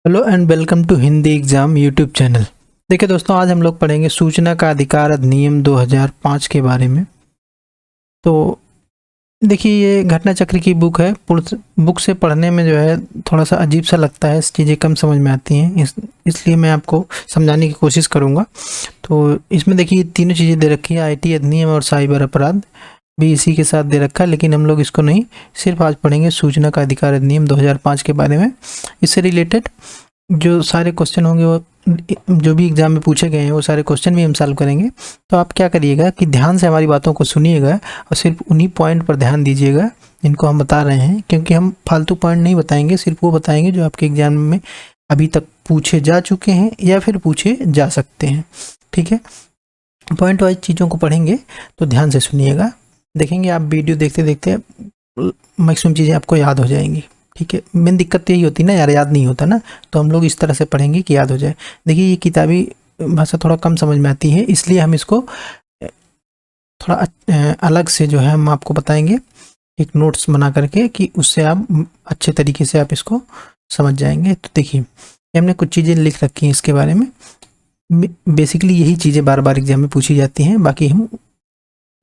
Hello and welcome to Hindi exam YouTube channel. देखिए दोस्तों, आज हम लोग पढ़ेंगे सूचना का अधिकार अधिनियम 2005 के बारे में। तो देखिए, ये घटना चक्र की बुक है। बुक से पढ़ने में जो है थोड़ा सा अजीब सा लगता है, चीज़ें कम समझ में आती हैं, इसलिए मैं आपको समझाने की कोशिश करूँगा। तो इसमें देखिए तीनों चीज़ें दे रखी है, आईटी अधिनियम और साइबर अपराध भी इसी के साथ दे रखा है, लेकिन हम लोग इसको नहीं, सिर्फ आज पढ़ेंगे सूचना का अधिकार अधिनियम 2005 के बारे में। इससे रिलेटेड जो सारे क्वेश्चन होंगे, वो जो भी एग्जाम में पूछे गए हैं वो सारे क्वेश्चन भी हम सॉल्व करेंगे। तो आप क्या करिएगा कि ध्यान से हमारी बातों को सुनिएगा और सिर्फ उन्हीं पॉइंट पर ध्यान दीजिएगा जिनको हम बता रहे हैं, क्योंकि हम फालतू पॉइंट नहीं बताएंगे, सिर्फ वो बताएंगे जो आपके एग्जाम में अभी तक पूछे जा चुके हैं या फिर पूछे जा सकते हैं। ठीक है, पॉइंट वाइज चीज़ों को पढ़ेंगे तो ध्यान से सुनिएगा। देखेंगे आप वीडियो देखते देखते मैक्सिमम चीज़ें आपको याद हो जाएंगी। ठीक है, मेन दिक्कत तो यही होती है ना यार, याद नहीं होता ना, तो हम लोग इस तरह से पढ़ेंगे कि याद हो जाए। देखिए, ये किताबी भाषा थोड़ा कम समझ में आती है, इसलिए हम इसको थोड़ा अलग से जो है हम आपको बताएंगे, एक नोट्स बना करके, कि उससे आप अच्छे तरीके से आप इसको समझ जाएंगे। तो देखिए, हमने कुछ चीज़ें लिख रखी हैं इसके बारे में। बेसिकली यही चीज़ें बार बार एग्जाम में पूछी जाती हैं, बाकी हम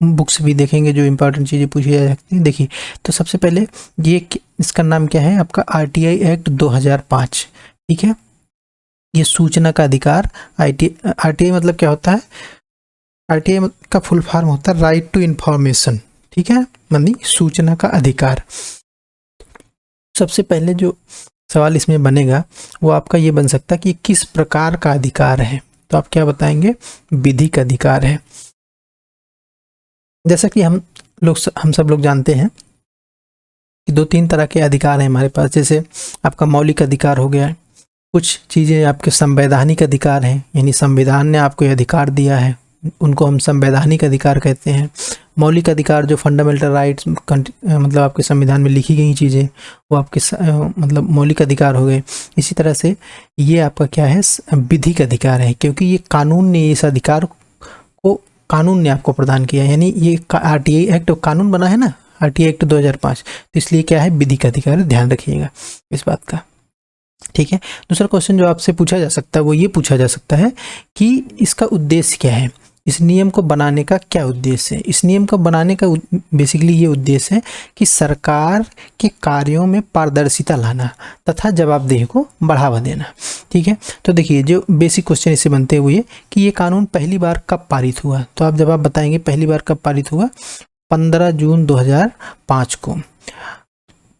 बुक्स भी देखेंगे जो इंपॉर्टेंट चीज़ें पूछी जा सकती हैं। देखिए, तो सबसे पहले ये इसका नाम क्या है आपका, आरटीआई एक्ट 2005। ठीक है, ये सूचना का अधिकार। आरटीआई मतलब क्या होता है? आरटीआई का फुल फॉर्म होता है राइट टू इंफॉर्मेशन। ठीक है, मतलब सूचना का अधिकार। सबसे पहले जो सवाल इसमें बनेगा वो आपका ये बन सकता है कि किस प्रकार का अधिकार है। तो आप क्या बताएंगे? विधिक अधिकार है। जैसा कि हम सब लोग जानते हैं कि दो तीन तरह के अधिकार हैं हमारे पास। जैसे आपका मौलिक अधिकार हो गया, कुछ चीज़ें आपके संवैधानिक अधिकार हैं, यानी संविधान ने आपको ये अधिकार दिया है, उनको हम संवैधानिक अधिकार कहते हैं। मौलिक अधिकार जो फंडामेंटल राइट्स, मतलब आपके संविधान में लिखी गई चीज़ें, वो आपके मतलब मौलिक अधिकार हो गए। इसी तरह से ये आपका क्या है, विधिक अधिकार है, क्योंकि ये कानून ने इस अधिकार को, कानून ने आपको प्रदान किया, यानी ये आरटीआई एक्ट कानून बना है ना, आरटीआई एक्ट 2005, तो इसलिए क्या है, विधिक अधिकार। ध्यान रखिएगा इस बात का। ठीक है, दूसरा क्वेश्चन जो आपसे पूछा जा सकता है वो ये पूछा जा सकता है कि इसका उद्देश्य क्या है, इस नियम को बनाने का क्या उद्देश्य है। इस नियम को बनाने का बेसिकली ये उद्देश्य है कि सरकार के कार्यों में पारदर्शिता लाना तथा जवाबदेही को बढ़ावा देना। ठीक है, तो देखिए जो बेसिक क्वेश्चन इससे बनते हुए कि ये कानून पहली बार कब पारित हुआ, तो आप जवाब बताएंगे पहली बार कब पारित हुआ, 15 जून 2005 को।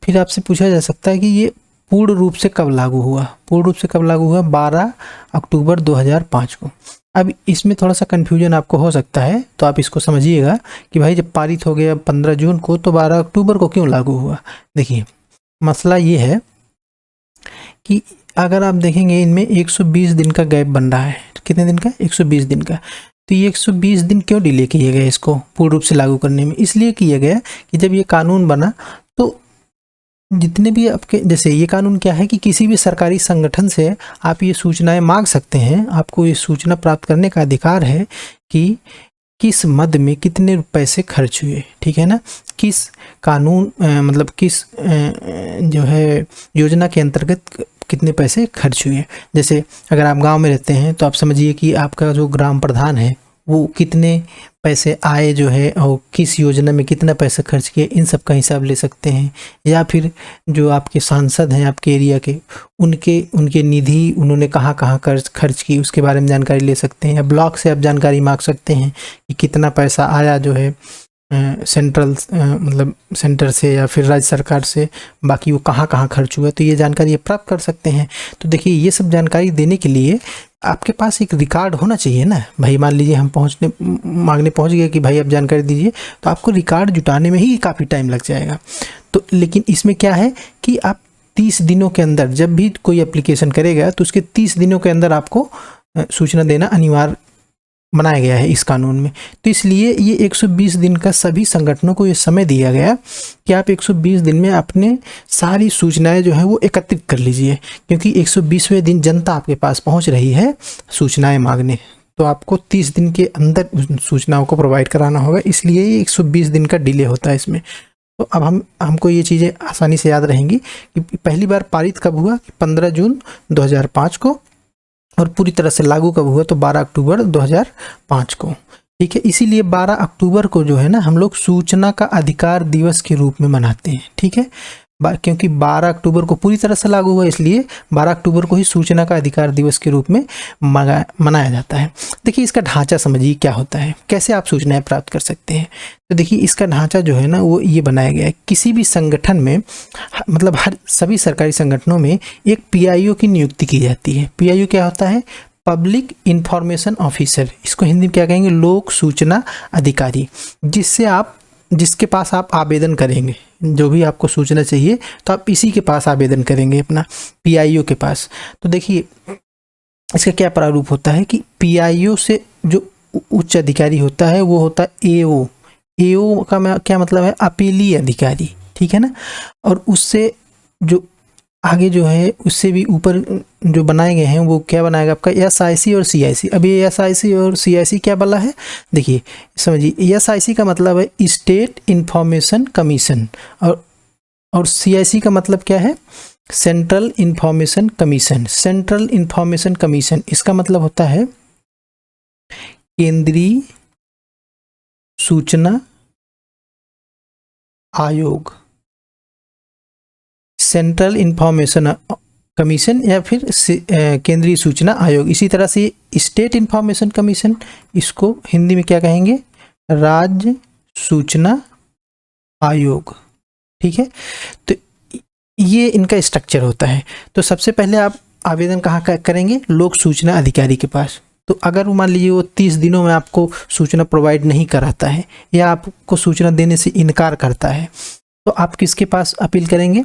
फिर आपसे पूछा जा सकता है कि ये पूर्ण रूप से कब लागू हुआ। पूर्ण रूप से कब लागू हुआ? 12 अक्टूबर 2005 को। अब इसमें थोड़ा सा कन्फ्यूजन आपको हो सकता है, तो आप इसको समझिएगा कि भाई जब पारित हो गया 15 जून को, तो 12 अक्टूबर को क्यों लागू हुआ। देखिए, मसला ये है कि अगर आप देखेंगे इनमें 120 दिन का गैप बन रहा है। कितने दिन का? 120 दिन का। तो ये 120 दिन क्यों डिले किए गए इसको पूर्ण रूप से लागू करने में? इसलिए किया गया कि जब ये कानून बना तो जितने भी आपके, जैसे ये कानून क्या है कि किसी भी सरकारी संगठन से आप ये सूचनाएं मांग सकते हैं, आपको ये सूचना प्राप्त करने का अधिकार है कि किस मद में कितने पैसे खर्च हुए। ठीक है ना, किस कानून मतलब किस जो है योजना के अंतर्गत कितने पैसे खर्च हुए। जैसे अगर आप गांव में रहते हैं तो आप समझिए कि आपका जो ग्राम प्रधान है वो कितने पैसे आए जो है और किस योजना में कितना पैसा खर्च किया, इन सब का हिसाब ले सकते हैं। या फिर जो आपके सांसद हैं आपके एरिया के, उनके निधि उन्होंने कहाँ कहाँ खर्च की, उसके बारे में जानकारी ले सकते हैं। या ब्लॉक से आप जानकारी मांग सकते हैं कि कितना पैसा आया जो है सेंट्रल मतलब सेंटर से या फिर राज्य सरकार से, बाकी वो कहाँ कहाँ खर्च हुआ, तो ये जानकारी ये प्राप्त कर सकते हैं। तो देखिए, ये सब जानकारी देने के लिए आपके पास एक रिकॉर्ड होना चाहिए ना भाई। मान लीजिए हम मांगने पहुंच गए कि भाई आप जानकारी दीजिए, तो आपको रिकॉर्ड जुटाने में ही काफ़ी टाइम लग जाएगा। तो लेकिन इसमें क्या है कि आप 30 दिनों के अंदर, जब भी कोई एप्लीकेशन करेगा तो उसके 30 दिनों के अंदर आपको सूचना देना अनिवार्य बनाया गया है इस कानून में। तो इसलिए ये 120 दिन का सभी संगठनों को ये समय दिया गया कि आप 120 दिन में अपने सारी सूचनाएं जो है वो एकत्रित कर लीजिए, क्योंकि 120वें दिन जनता आपके पास पहुंच रही है सूचनाएं मांगने, तो आपको 30 दिन के अंदर उन सूचनाओं को प्रोवाइड कराना होगा। इसलिए ये 120 दिन का डिले होता है इसमें। तो अब हमको ये चीज़ें आसानी से याद रहेंगी कि पहली बार पारित कब हुआ, 15 जून 2005 को, और पूरी तरह से लागू कब हुआ, तो 12 अक्टूबर 2005 को। ठीक है, इसीलिए 12 अक्टूबर को जो है ना हम लोग सूचना का अधिकार दिवस के रूप में मनाते हैं। ठीक है, क्योंकि 12 अक्टूबर को पूरी तरह से लागू हुआ, इसलिए 12 अक्टूबर को ही सूचना का अधिकार दिवस के रूप में मनाया जाता है। देखिए इसका ढांचा समझिए क्या होता है, कैसे आप सूचनाएं प्राप्त कर सकते हैं। तो देखिए इसका ढांचा जो है ना वो ये बनाया गया है, किसी भी संगठन में, मतलब हर सभी सरकारी संगठनों में एक पीआईओ की नियुक्ति की जाती है। पीआईओ क्या होता है, पब्लिक इंफॉर्मेशन ऑफिसर, इसको हिंदी में क्या कहेंगे, लोक सूचना अधिकारी, जिसके पास आप आवेदन करेंगे, जो भी आपको सूचना चाहिए तो आप इसी के पास आवेदन करेंगे, अपना पीआईओ के पास। तो देखिए इसका क्या प्रारूप होता है कि पीआईओ से जो उच्च अधिकारी होता है वो होता है एओ। एओ का क्या मतलब है, अपीली अधिकारी। ठीक है ना, और उससे जो आगे जो है उससे भी ऊपर जो बनाए गए हैं वो क्या बनाएगा आपका, एसआईसी और सीआईसी। अब ये एसआईसी और सीआईसी क्या वाला है, देखिए समझिए, एसआईसी का मतलब है स्टेट इंफॉर्मेशन कमीशन, और सीआईसी का मतलब क्या है, central information commission. Central information commission इसका मतलब होता है केंद्रीय सूचना आयोग, सेंट्रल इंफॉर्मेशन कमीशन या फिर केंद्रीय सूचना आयोग। इसी तरह से स्टेट इंफॉर्मेशन कमीशन, इसको हिंदी में क्या कहेंगे, राज्य सूचना आयोग। ठीक है, तो ये इनका स्ट्रक्चर होता है। तो सबसे पहले आप आवेदन कहाँ करेंगे, लोक सूचना अधिकारी के पास। तो अगर मान लीजिए वो 30 दिनों में आपको सूचना प्रोवाइड नहीं कराता है या आपको सूचना देने से इनकार करता है, तो आप किसके पास अपील करेंगे,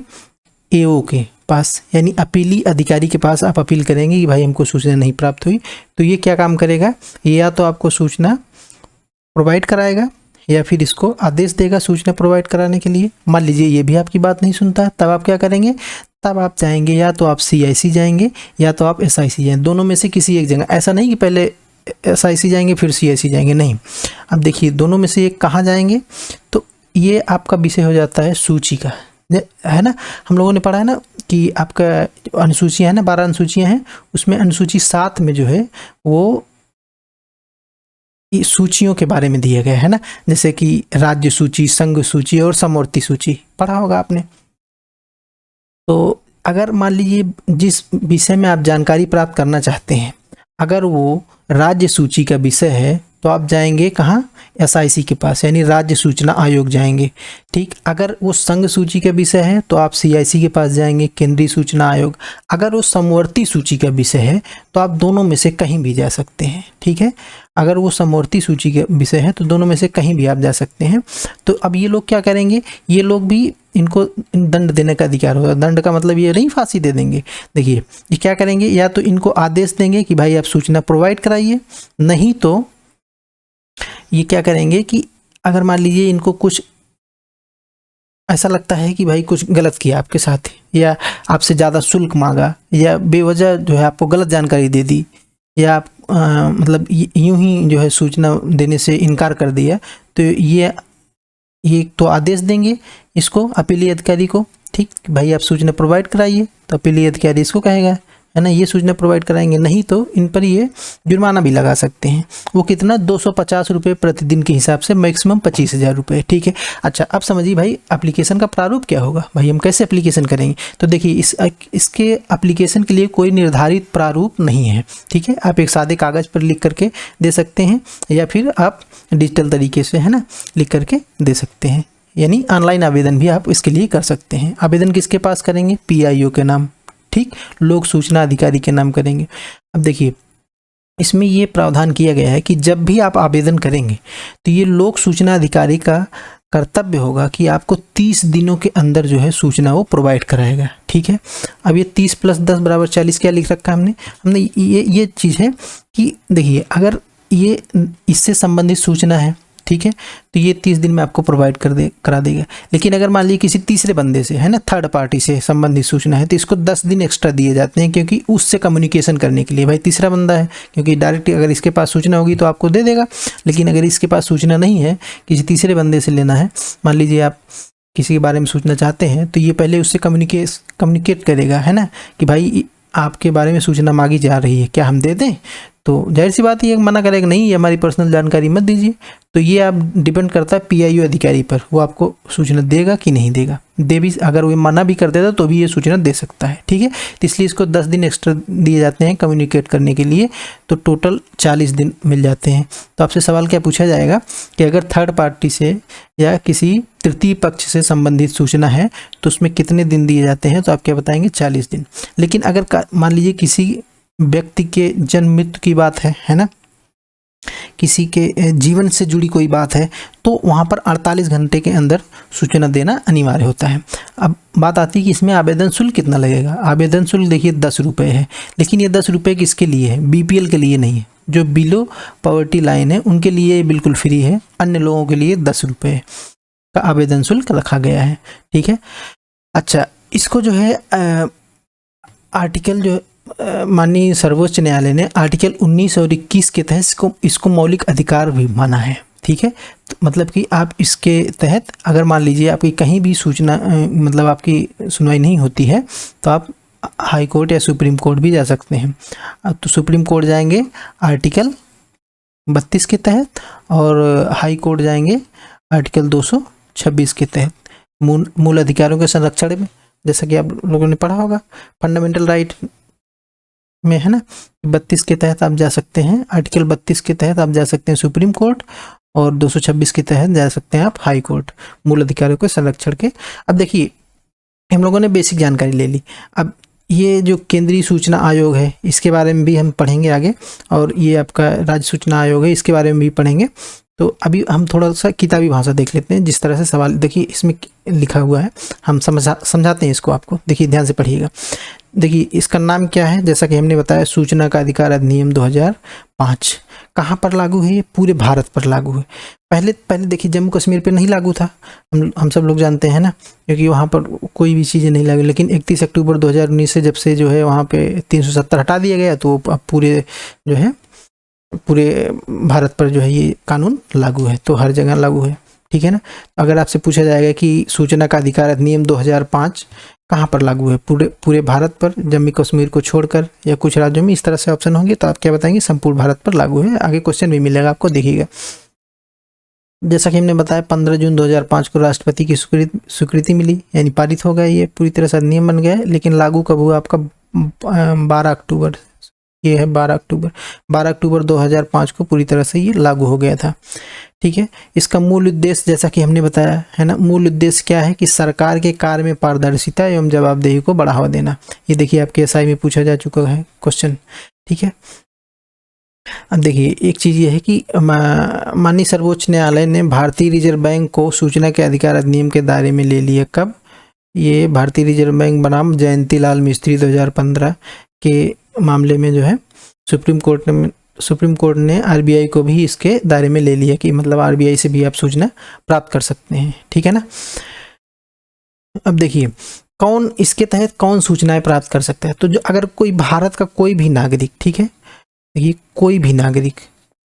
एओ के पास, यानी अपीली अधिकारी के पास आप अपील करेंगे कि भाई हमको सूचना नहीं प्राप्त हुई। तो ये क्या काम करेगा, ये या तो आपको सूचना प्रोवाइड कराएगा या फिर इसको आदेश देगा सूचना प्रोवाइड कराने के लिए। मान लीजिए ये भी आपकी बात नहीं सुनता है, तब आप क्या करेंगे, तब आप जाएंगे या तो आप सीआईसी जाएंगे या तो आप एसआईसी जाएंगे, दोनों में से किसी एक जगह। ऐसा नहीं कि पहले एसआईसी जाएंगे फिर सीआईसी जाएंगे, नहीं। अब देखिए दोनों में से एक कहाँ जाएंगे, तो ये आपका विषय हो जाता है सूची का, है ना। हम लोगों ने पढ़ा है ना कि आपका अनुसूचियाँ है ना, 12 अनुसूचियाँ हैं, उसमें अनुसूची 7 में जो है वो सूचियों के बारे में दिया गया है ना, जैसे कि राज्य सूची, संघ सूची और समवर्ती सूची, पढ़ा होगा आपने। तो अगर मान लीजिए जिस विषय में आप जानकारी प्राप्त करना चाहते हैं, अगर वो राज्य सूची का विषय है तो आप जाएंगे कहाँ, एसआईसी के पास, यानी राज्य सूचना आयोग जाएंगे। ठीक, अगर वो संघ सूची का विषय है तो आप सीआईसी के पास जाएंगे, केंद्रीय सूचना आयोग। अगर वो समवर्ती सूची का विषय है तो आप दोनों में से कहीं भी जा सकते हैं। ठीक है, अगर वो समवर्ती सूची का विषय है तो दोनों में से कहीं भी आप जा सकते हैं। तो अब ये लोग क्या करेंगे, ये लोग भी, इनको दंड देने का अधिकार होगा। दंड का मतलब ये नहीं फांसी दे देंगे। देखिए ये क्या करेंगे, या तो इनको आदेश देंगे कि भाई आप सूचना प्रोवाइड कराइए, नहीं तो ये क्या करेंगे कि अगर मान लीजिए इनको कुछ ऐसा लगता है कि भाई कुछ गलत किया आपके साथ, या आपसे ज़्यादा शुल्क मांगा, या बेवजह जो है आपको गलत जानकारी दे दी, या आप मतलब यूं ही जो है सूचना देने से इनकार कर दिया, तो ये तो आदेश देंगे इसको, अपीली अधिकारी को। ठीक, भाई आप सूचना प्रोवाइड कराइए, तो अपीली अधिकारी इसको कहेगा, है ना, ये सूचना प्रोवाइड कराएंगे, नहीं तो इन पर ये जुर्माना भी लगा सकते हैं। वो कितना, 250 रुपये प्रतिदिन के हिसाब से, मैक्सिमम 25,000 रुपये। ठीक है, अच्छा अब समझिए भाई एप्लीकेशन का प्रारूप क्या होगा, भाई हम कैसे एप्लीकेशन करेंगे। तो देखिए इसके एप्लीकेशन के लिए कोई निर्धारित प्रारूप नहीं है। ठीक है, आप एक सादे कागज़ पर लिख करके दे सकते हैं, या फिर आप डिजिटल तरीके से, है ना, लिख करके दे सकते हैं, यानी ऑनलाइन आवेदन भी आप इसके लिए कर सकते हैं। आवेदन किसके पास करेंगे, पीआईओ के नाम, ठीक, लोक सूचना अधिकारी के नाम करेंगे। अब देखिए इसमें ये प्रावधान किया गया है कि जब भी आप आवेदन करेंगे तो ये लोक सूचना अधिकारी का कर्तव्य होगा कि आपको 30 दिनों के अंदर जो है सूचना वो प्रोवाइड कराएगा। ठीक है, अब ये 30 + 10 = 40 क्या लिख रखा है हमने ये चीज़ है कि देखिए अगर ये इससे संबंधित सूचना है, ठीक है, तो ये 30 दिन में आपको प्रोवाइड करा देगा। लेकिन अगर मान लीजिए किसी तीसरे बंदे से, है ना, थर्ड पार्टी से संबंधित सूचना है, तो इसको 10 दिन एक्स्ट्रा दिए जाते हैं, क्योंकि उससे कम्युनिकेशन करने के लिए, भाई तीसरा बंदा है, क्योंकि डायरेक्ट अगर इसके पास सूचना होगी तो आपको दे देगा, लेकिन अगर इसके पास सूचना नहीं है, किसी तीसरे बंदे से लेना है, मान लीजिए आप किसी के बारे में सूचना चाहते हैं तो ये पहले उससे कम्युनिकेट करेगा, है ना, कि भाई आपके बारे में सूचना मांगी जा रही है, क्या हम दे दें? तो जाहिर सी बात ये मना करेगा, नहीं ये हमारी पर्सनल जानकारी मत दीजिए। तो ये आप डिपेंड करता है पीआईओ अधिकारी पर, वो आपको सूचना देगा कि नहीं देगा। दे भी, अगर वो मना भी कर देता तो भी ये सूचना दे सकता है, ठीक है। तो इसलिए इसको 10 दिन एक्स्ट्रा दिए जाते हैं कम्युनिकेट करने के लिए, तो टोटल 40 दिन मिल जाते हैं। तो आपसे सवाल क्या पूछा जाएगा कि अगर थर्ड पार्टी से या किसी तृतीय पक्ष से संबंधित सूचना है तो उसमें कितने दिन दिए जाते हैं? तो आप क्या बताएंगे? 40 दिन। लेकिन अगर मान लीजिए किसी व्यक्ति के जन्म मृत्यु की बात है ना, किसी के जीवन से जुड़ी कोई बात है, तो वहाँ पर 48 घंटे के अंदर सूचना देना अनिवार्य होता है। अब बात आती है कि इसमें आवेदन शुल्क कितना लगेगा। आवेदन शुल्क देखिए 10 रुपये है, लेकिन ये 10 रुपये किसके लिए है? बीपीएल के लिए नहीं है। जो बिलो पॉवर्टी लाइन है उनके लिए बिल्कुल फ्री है, अन्य लोगों के लिए 10 रुपये का आवेदन शुल्क रखा गया है, ठीक है। अच्छा, इसको जो है आर्टिकल जो माननीय सर्वोच्च न्यायालय ने आर्टिकल 19 और 21 के तहत इसको मौलिक अधिकार भी माना है, ठीक है। तो मतलब कि आप इसके तहत अगर मान लीजिए आपकी कहीं भी सूचना मतलब आपकी सुनवाई नहीं होती है तो आप हाई कोर्ट या सुप्रीम कोर्ट भी जा सकते हैं। तो सुप्रीम कोर्ट जाएंगे आर्टिकल 32 के तहत और हाई कोर्ट जाएंगे आर्टिकल 226 के तहत मूल अधिकारों के संरक्षण में, जैसा कि आप लोगों ने पढ़ा होगा फंडामेंटल राइट में, है ना। 32 के तहत आप जा सकते हैं, आर्टिकल 32 के तहत आप जा सकते हैं सुप्रीम कोर्ट और 226 के तहत जा सकते हैं आप हाई कोर्ट, मूल अधिकारों के संरक्षण के। अब देखिए हम लोगों ने बेसिक जानकारी ले ली। अब ये जो केंद्रीय सूचना आयोग है इसके बारे में भी हम पढ़ेंगे आगे, और ये आपका राज्य सूचना आयोग है इसके बारे में भी पढ़ेंगे। तो अभी हम थोड़ा सा किताबी भाषा देख लेते हैं। जिस तरह से सवाल देखिए इसमें लिखा हुआ है, हम समझाते हैं इसको आपको, देखिए ध्यान से पढ़िएगा। देखिए इसका नाम क्या है, जैसा कि हमने बताया सूचना का अधिकार अधिनियम 2005 कहाँ पर लागू है? पूरे भारत पर लागू है। पहले देखिए जम्मू कश्मीर पे नहीं लागू था, हम सब लोग जानते हैं ना, क्योंकि वहाँ पर कोई भी चीज़ें नहीं लागू। लेकिन 31 अक्टूबर 2019 से जब से जो है वहाँ पे 370 हटा दिया गया तो अब पूरे जो है पूरे भारत पर जो है ये कानून लागू है, तो हर जगह लागू है, ठीक है ना। अगर आपसे पूछा जाएगा कि सूचना का अधिकार अधिनियम 2005 कहाँ पर लागू है? पूरे भारत पर, जम्मू कश्मीर को छोड़कर या कुछ राज्यों में, इस तरह से ऑप्शन होंगे तो आप क्या बताएंगे? संपूर्ण भारत पर लागू है। आगे क्वेश्चन भी मिलेगा आपको, देखिएगा। जैसा कि हमने बताया 15 जून 2005 को राष्ट्रपति की स्वीकृति मिली, यानी पारित हो गया, ये पूरी तरह से अधिनियम बन गया है। लेकिन लागू कब हुआ आपका? 12 अक्टूबर, ये है 12 अक्टूबर 2005 को पूरी तरह से ये लागू हो गया था, ठीक है। इसका मूल उद्देश्य जैसा कि हमने बताया है ना, मूल उद्देश्य क्या है कि सरकार के कार्य में पारदर्शिता एवं जवाबदेही को बढ़ावा देना। ये देखिए आपके एसआई में पूछा जा चुका है क्वेश्चन, ठीक है। अब देखिए एक चीज़ ये है कि माननीय सर्वोच्च न्यायालय ने भारतीय रिजर्व बैंक को सूचना के अधिकार अधिनियम के दायरे में ले लिया। कब? ये भारतीय रिजर्व बैंक बनाम जयंती लाल मिस्त्री 2015 के मामले में जो है सुप्रीम कोर्ट ने आरबीआई को भी इसके दायरे में ले लिया कि मतलब आरबीआई से भी आप सूचना प्राप्त कर सकते हैं, ठीक है ना। अब देखिए कौन इसके तहत कौन सूचनाएं प्राप्त कर सकता है? तो जो अगर कोई भारत का कोई भी नागरिक, ठीक है, देखिए कोई भी नागरिक,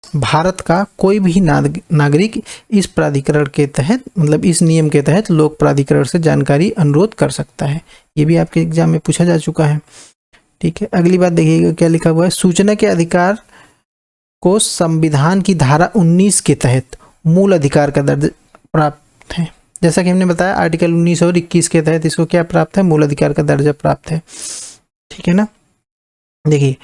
भारत का कोई भी नागरिक इस प्राधिकरण के तहत मतलब इस नियम के तहत लोक प्राधिकरण से जानकारी अनुरोध कर सकता है। ये भी आपके एग्जाम में पूछा जा चुका है, ठीक है। अगली बात देखिएगा क्या लिखा हुआ है, सूचना के अधिकार को संविधान की धारा 19 के तहत मूल अधिकार का दर्जा प्राप्त है। जैसा कि हमने बताया आर्टिकल 19 और 21 के तहत इसको क्या प्राप्त है? मूल अधिकार का दर्जा प्राप्त है, ठीक है ना। देखिए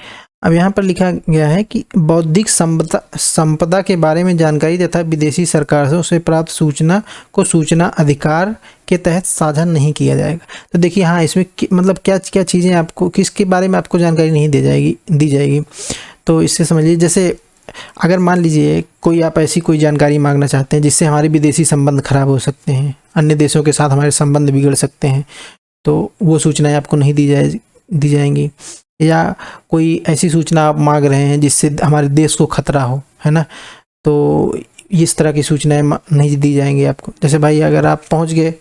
अब यहाँ पर लिखा गया है कि बौद्धिक संपदा के बारे में जानकारी तथा विदेशी सरकारों से प्राप्त सूचना को सूचना अधिकार के तहत साझा नहीं किया जाएगा। तो देखिए हाँ, इसमें मतलब क्या क्या चीज़ें आपको किसके बारे में आपको जानकारी नहीं दी जाएगी। तो इससे समझिए, जैसे अगर मान लीजिए कोई आप ऐसी कोई जानकारी मांगना चाहते हैं जिससे हमारे विदेशी संबंध खराब हो सकते हैं, अन्य देशों के साथ हमारे संबंध बिगड़ सकते हैं, तो वो सूचनाएं आपको नहीं दी जाएंगी। या कोई ऐसी सूचना आप मांग रहे हैं जिससे हमारे देश को खतरा हो, है ना, तो इस तरह की सूचनाएं नहीं दी जाएंगी आपको। जैसे भाई अगर आप पहुंच गए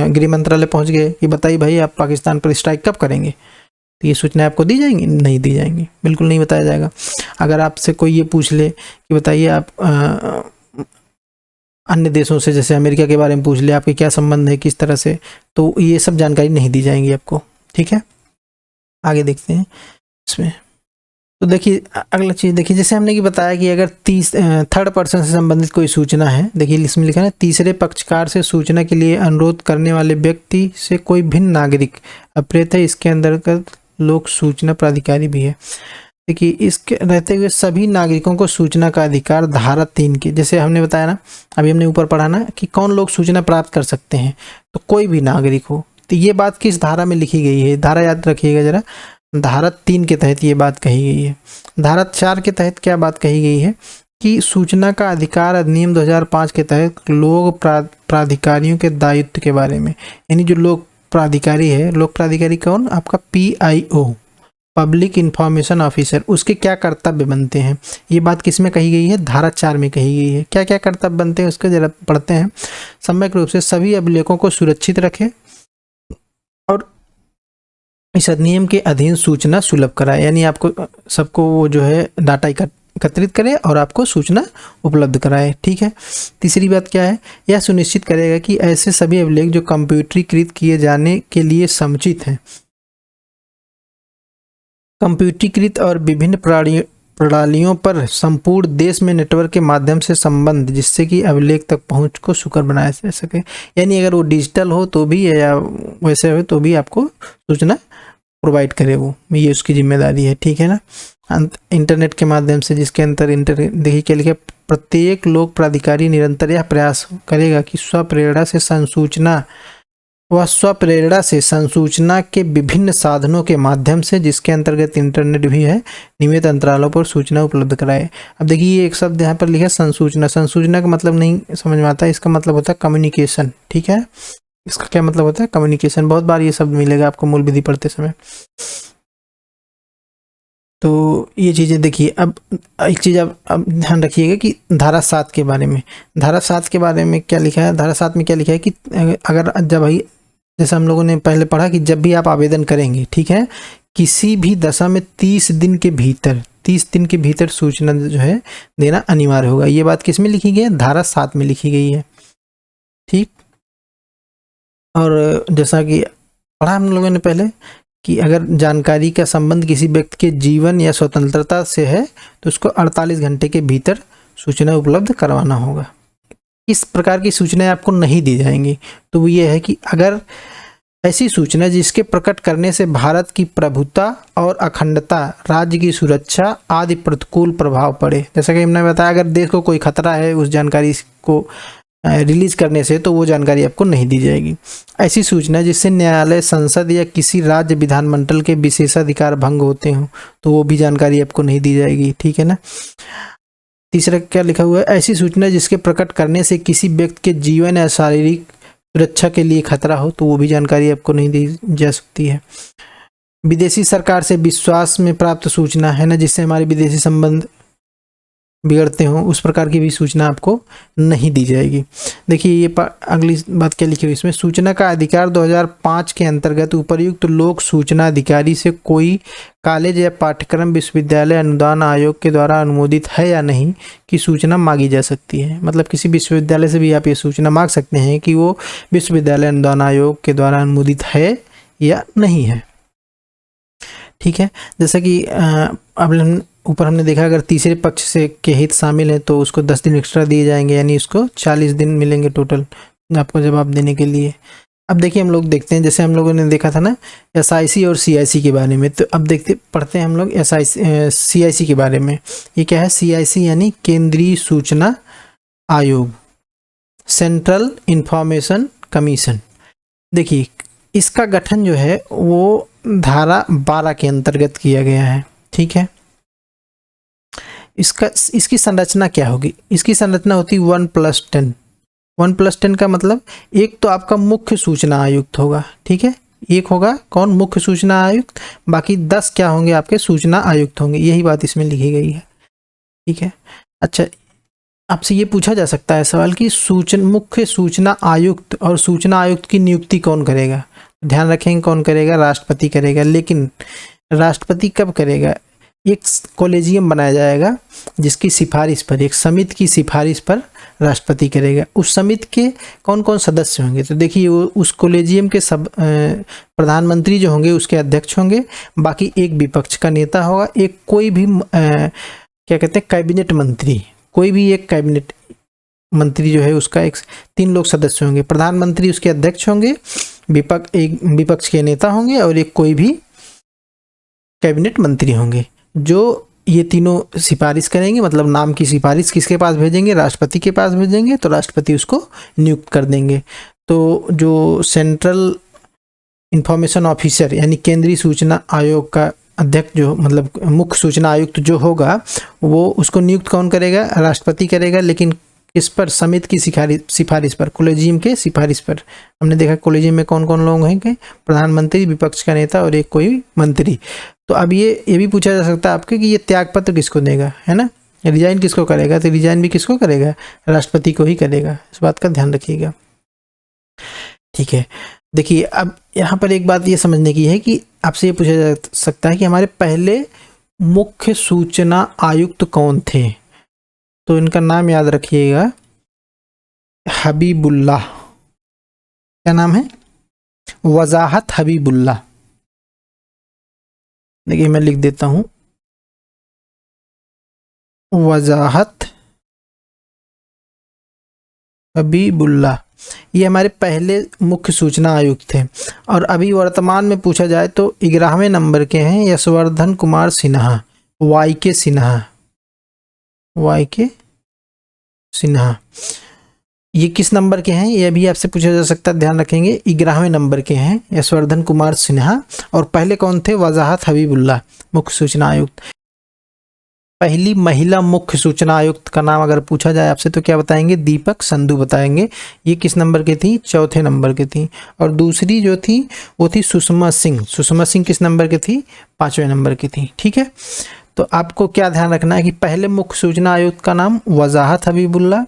गृह मंत्रालय पहुंच गए कि बताइए भाई आप पाकिस्तान पर स्ट्राइक कब करेंगे, तो ये सूचनाएं आपको दी जाएंगी? नहीं दी जाएंगी, बिल्कुल नहीं बताया जाएगा। अगर आपसे कोई ये पूछ ले कि बताइए अन्य देशों से, जैसे अमेरिका के बारे में पूछ लिया, आपके क्या संबंध है, किस तरह से, तो ये सब जानकारी नहीं दी जाएंगी आपको। ठीक है, आगे देखते हैं इसमें। तो देखिए अगला चीज़ देखिए, जैसे हमने कि बताया कि अगर थर्ड पर्सन से संबंधित कोई सूचना है, देखिए इसमें लिखा है तीसरे पक्षकार से सूचना के लिए अनुरोध करने वाले व्यक्ति से कोई भिन्न नागरिक अप्रेत है, इसके अंतर्गत लोक सूचना प्राधिकारी भी है। देखिए इसके रहते हुए सभी नागरिकों को सूचना का अधिकार धारा 3 की, जैसे हमने बताया ना, अभी हमने ऊपर पढ़ा ना कि कौन लोग सूचना प्राप्त कर सकते हैं, तो कोई भी नागरिक हो। तो ये बात किस धारा में लिखी गई है, धारा याद रखिएगा जरा, धारा 3 के तहत ये बात कही गई है। धारा 4 के तहत क्या बात कही गई है कि सूचना का अधिकार अधिनियम 2005 के तहत लोक प्राधिकारियों के दायित्व के बारे में, यानी जो लोक प्राधिकारी है, लोक प्राधिकारी कौन, आपका PIO, पब्लिक इंफॉर्मेशन ऑफिसर, उसके क्या कर्तव्य बनते हैं, ये बात किस में कही गई है, धारा 4 में कही गई है। क्या क्या कर्तव्य बनते हैं उसके जरा पढ़ते हैं। सम्यक रूप से सभी अभिलेखों को सुरक्षित रखे और इस अधिनियम के अधीन सूचना सुलभ कराए, यानी आपको सबको वो जो है डाटा एकत्रित करे और आपको सूचना उपलब्ध कराए। ठीक है, तीसरी बात क्या है, यह सुनिश्चित करेगा कि ऐसे सभी अभिलेख जो कंप्यूटरीकृत किए जाने के लिए समुचित हैं, कंप्यूटरीकृत और विभिन्न प्रणालियों पर संपूर्ण देश में नेटवर्क के माध्यम से संबंध, जिससे कि अभिलेख तक पहुंच को सुकर बनाया जा सके। यानी अगर वो डिजिटल हो तो भी या वैसे हो तो भी आपको सूचना प्रोवाइड करे, वो ये उसकी जिम्मेदारी है। ठीक है ना, इंटरनेट के माध्यम से, जिसके अंतर इंटरनेट देखिए क्या लिखा, प्रत्येक लोक प्राधिकारी निरंतर यह प्रयास करेगा कि स्वप्रेरणा से संसूचना के विभिन्न साधनों के माध्यम से, जिसके अंतर्गत इंटरनेट भी है, नियमित अंतरालों पर सूचना उपलब्ध कराए। अब देखिए ये एक शब्द यहाँ पर लिखा है संसूचना, संसूचना का मतलब नहीं समझ में आता है, इसका मतलब होता है कम्युनिकेशन। ठीक है, इसका क्या मतलब होता है, कम्युनिकेशन। बहुत बार ये शब्द मिलेगा आपको मूल विधि पढ़ते समय। तो ये चीज़ें देखिए। अब एक चीज़ अब ध्यान रखिएगा कि धारा 7 के बारे में, धारा 7 के बारे में क्या लिखा है, धारा 7 में क्या लिखा है कि अगर जब भाई जैसे हम लोगों ने पहले पढ़ा कि जब भी आप आवेदन करेंगे, ठीक है, किसी भी दशा में 30 दिन के भीतर सूचना जो है देना अनिवार्य होगा। ये बात किस में लिखी गई है, धारा 7 में लिखी गई है। ठीक, और जैसा कि पढ़ा हम लोगों ने पहले कि अगर जानकारी का संबंध किसी व्यक्ति के जीवन या स्वतंत्रता से है तो उसको 48 घंटे के भीतर सूचना उपलब्ध करवाना होगा। इस प्रकार की सूचनाएं आपको नहीं दी जाएंगी। तो वो ये है कि अगर ऐसी सूचना जिसके प्रकट करने से भारत की प्रभुता और अखंडता, राज्य की सुरक्षा आदि प्रतिकूल प्रभाव पड़े, जैसा कि हमने बताया अगर देश को कोई खतरा है उस जानकारी को रिलीज करने से, तो वो जानकारी आपको नहीं दी जाएगी। ऐसी सूचना जिससे न्यायालय, संसद या किसी राज्य विधानमंडल के विशेषाधिकार भंग होते हों, तो वो भी जानकारी आपको नहीं दी जाएगी। ठीक है ना। तीसरा क्या लिखा हुआ है, ऐसी सूचना जिसके प्रकट करने से किसी व्यक्ति के जीवन या शारीरिक सुरक्षा के लिए खतरा हो, तो वो भी जानकारी आपको नहीं दी जा सकती है। विदेशी सरकार से विश्वास में प्राप्त सूचना है ना, जिससे हमारे विदेशी संबंध बिगड़ते हों, उस प्रकार की भी सूचना आपको नहीं दी जाएगी। देखिए ये अगली बात क्या लिखी हुई इसमें, सूचना का अधिकार 2005 के अंतर्गत उपर्युक्त लोक सूचना अधिकारी से कोई कॉलेज या पाठ्यक्रम विश्वविद्यालय अनुदान आयोग के द्वारा अनुमोदित है या नहीं की सूचना मांगी जा सकती है। मतलब किसी विश्वविद्यालय से भी आप ये सूचना मांग सकते हैं कि वो विश्वविद्यालय अनुदान आयोग के द्वारा अनुमोदित है या नहीं है। ठीक है, जैसा कि अब ऊपर हमने देखा अगर तीसरे पक्ष से के हित शामिल है तो उसको 10 दिन एक्स्ट्रा दिए जाएंगे, यानी उसको 40 दिन मिलेंगे टोटल आपको जवाब देने के लिए। अब देखिए हम लोग देखते हैं, जैसे हम लोगों ने देखा था ना SIC और CIC के बारे में, तो अब पढ़ते हैं हम लोग CIC के बारे में। ये क्या है, CIC यानी केंद्रीय सूचना आयोग, सेंट्रल इंफॉर्मेशन कमीशन। देखिए इसका गठन जो है वो धारा 12 के अंतर्गत किया गया है। ठीक है, इसकी संरचना क्या होगी, इसकी संरचना होती 1+10। 1+10 का मतलब एक तो आपका मुख्य सूचना आयुक्त होगा, ठीक है, एक होगा कौन, मुख्य सूचना आयुक्त, बाकी 10 क्या होंगे, आपके सूचना आयुक्त होंगे। यही बात इसमें लिखी गई है। ठीक है, अच्छा आपसे ये पूछा जा सकता है सवाल कि मुख्य सूचना आयुक्त और सूचना आयुक्त की नियुक्ति कौन करेगा। ध्यान रखेंगे कौन करेगा, राष्ट्रपति करेगा। लेकिन राष्ट्रपति कब करेगा, एक कॉलेजियम बनाया जाएगा जिसकी सिफारिश पर, एक समिति की सिफारिश पर राष्ट्रपति करेगा। उस समिति के कौन कौन सदस्य होंगे, तो देखिए वो उस कॉलेजियम के सब प्रधानमंत्री जो होंगे उसके अध्यक्ष होंगे, बाकी एक विपक्ष का नेता होगा, एक कोई भी क्या कहते हैं कैबिनेट मंत्री, कोई भी एक कैबिनेट मंत्री जो है उसका एक 3 लोग सदस्य होंगे, प्रधानमंत्री उसके अध्यक्ष होंगे, एक विपक्ष के नेता होंगे और एक कोई भी कैबिनेट मंत्री होंगे, जो ये तीनों सिफारिश करेंगे। मतलब नाम की सिफारिश किसके पास भेजेंगे, राष्ट्रपति के पास भेजेंगे, तो राष्ट्रपति उसको नियुक्त कर देंगे। तो जो सेंट्रल इंफॉर्मेशन ऑफिसर यानी केंद्रीय सूचना आयोग का अध्यक्ष, जो मतलब मुख्य सूचना आयुक्त जो होगा, वो उसको नियुक्त कौन करेगा, राष्ट्रपति करेगा। लेकिन किस पर, समिति की सिफारिश पर, कॉलेजियम के सिफारिश पर। हमने देखा कॉलेजियम में कौन कौन लोग हैं, प्रधानमंत्री, विपक्ष का नेता और एक कोई मंत्री। तो अब ये भी पूछा जा सकता है आपके कि ये त्यागपत्र किसको देगा, है ना, रिजाइन किसको करेगा, तो रिजाइन भी किसको करेगा, राष्ट्रपति को ही करेगा। इस बात का ध्यान रखिएगा, ठीक है। देखिए अब यहाँ पर एक बात ये समझने की है कि आपसे ये पूछा जा सकता है कि हमारे पहले मुख्य सूचना आयुक्त कौन थे, तो इनका नाम याद रखिएगा, हबीबुल्लाह। क्या नाम है, वजाहत हबीबुल्लाह। देखिए मैं लिख देता हूं, वजाहत हबीबुल्लाह, ये हमारे पहले मुख्य सूचना आयुक्त थे। और अभी वर्तमान में पूछा जाए तो 11वें नंबर के हैं यशवर्धन कुमार सिन्हा, YK सिन्हा, YK सिन्हा। ये किस नंबर के हैं, ये भी आपसे पूछा जा सकता है, ध्यान रखेंगे। 11वें नंबर के हैं यशवर्धन कुमार सिन्हा। और पहले कौन थे, वजाहत हबीबुल्लाह, मुख्य सूचना आयुक्त। पहली महिला मुख्य सूचना आयुक्त का नाम अगर पूछा जाए आपसे तो क्या बताएंगे, दीपक संधू बताएंगे। ये किस नंबर की थी, 4थे नंबर की थी। और दूसरी जो थी वो थी सुषमा सिंह। सुषमा सिंह किस नंबर की थी, 5वें नंबर की थी, ठीक है। तो आपको क्या ध्यान रखना है कि पहले मुख्य सूचना आयुक्त का नाम वजाहत हबीबुल्लाह,